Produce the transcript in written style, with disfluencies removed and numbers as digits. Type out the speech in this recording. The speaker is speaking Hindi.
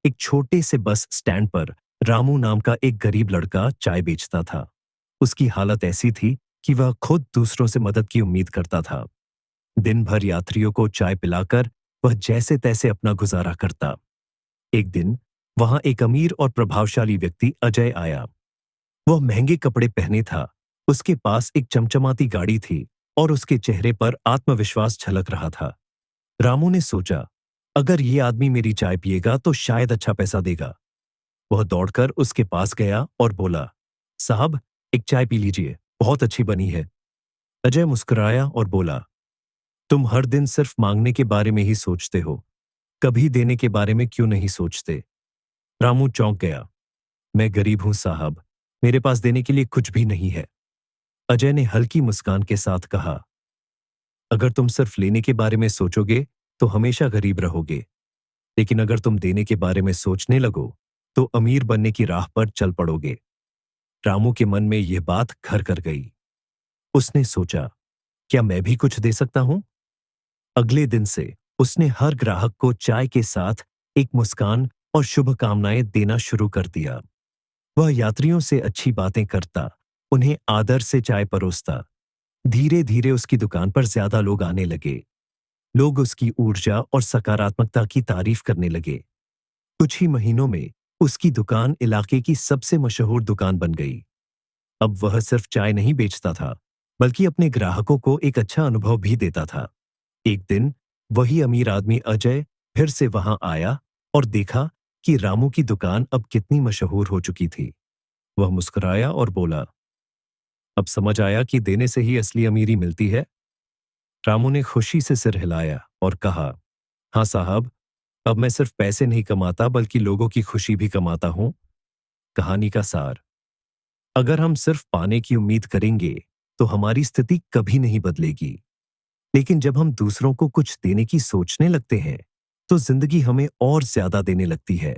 एक छोटे से बस स्टैंड पर रामू नाम का एक गरीब लड़का चाय बेचता था। उसकी हालत ऐसी थी कि वह खुद दूसरों से मदद की उम्मीद करता था। दिन भर यात्रियों को चाय पिलाकर वह जैसे तैसे अपना गुजारा करता। एक दिन वहां एक अमीर और प्रभावशाली व्यक्ति अजय आया। वह महंगे कपड़े पहने था, उसके पास एक चमचमाती गाड़ी थी और उसके चेहरे पर आत्मविश्वास झलक रहा था। रामू ने सोचा, अगर ये आदमी मेरी चाय पिएगा तो शायद अच्छा पैसा देगा। वह दौड़कर उसके पास गया और बोला, साहब, एक चाय पी लीजिए, बहुत अच्छी बनी है। अजय मुस्कुराया और बोला, तुम हर दिन सिर्फ मांगने के बारे में ही सोचते हो, कभी देने के बारे में क्यों नहीं सोचते? रामू चौंक गया। मैं गरीब हूं साहब, मेरे पास देने के लिए कुछ भी नहीं है। अजय ने हल्की मुस्कान के साथ कहा, अगर तुम सिर्फ लेने के बारे में सोचोगे तो हमेशा गरीब रहोगे, लेकिन अगर तुम देने के बारे में सोचने लगो तो अमीर बनने की राह पर चल पड़ोगे। रामू के मन में यह बात घर कर गई। उसने सोचा, क्या मैं भी कुछ दे सकता हूं? अगले दिन से उसने हर ग्राहक को चाय के साथ एक मुस्कान और शुभकामनाएं देना शुरू कर दिया। वह यात्रियों से अच्छी बातें करता, उन्हें आदर से चाय परोसता। धीरे धीरे उसकी दुकान पर ज्यादा लोग आने लगे। लोग उसकी ऊर्जा और सकारात्मकता की तारीफ करने लगे। कुछ ही महीनों में उसकी दुकान इलाके की सबसे मशहूर दुकान बन गई। अब वह सिर्फ चाय नहीं बेचता था, बल्कि अपने ग्राहकों को एक अच्छा अनुभव भी देता था। एक दिन वही अमीर आदमी अजय फिर से वहां आया और देखा कि रामू की दुकान अब कितनी मशहूर हो चुकी थी। वह मुस्कुराया और बोला, अब समझ आया कि देने से ही असली अमीरी मिलती है। रामू ने खुशी से सिर हिलाया और कहा, हाँ साहब, अब मैं सिर्फ पैसे नहीं कमाता बल्कि लोगों की खुशी भी कमाता हूं। कहानी का सार, अगर हम सिर्फ पाने की उम्मीद करेंगे तो हमारी स्थिति कभी नहीं बदलेगी, लेकिन जब हम दूसरों को कुछ देने की सोचने लगते हैं तो जिंदगी हमें और ज्यादा देने लगती है।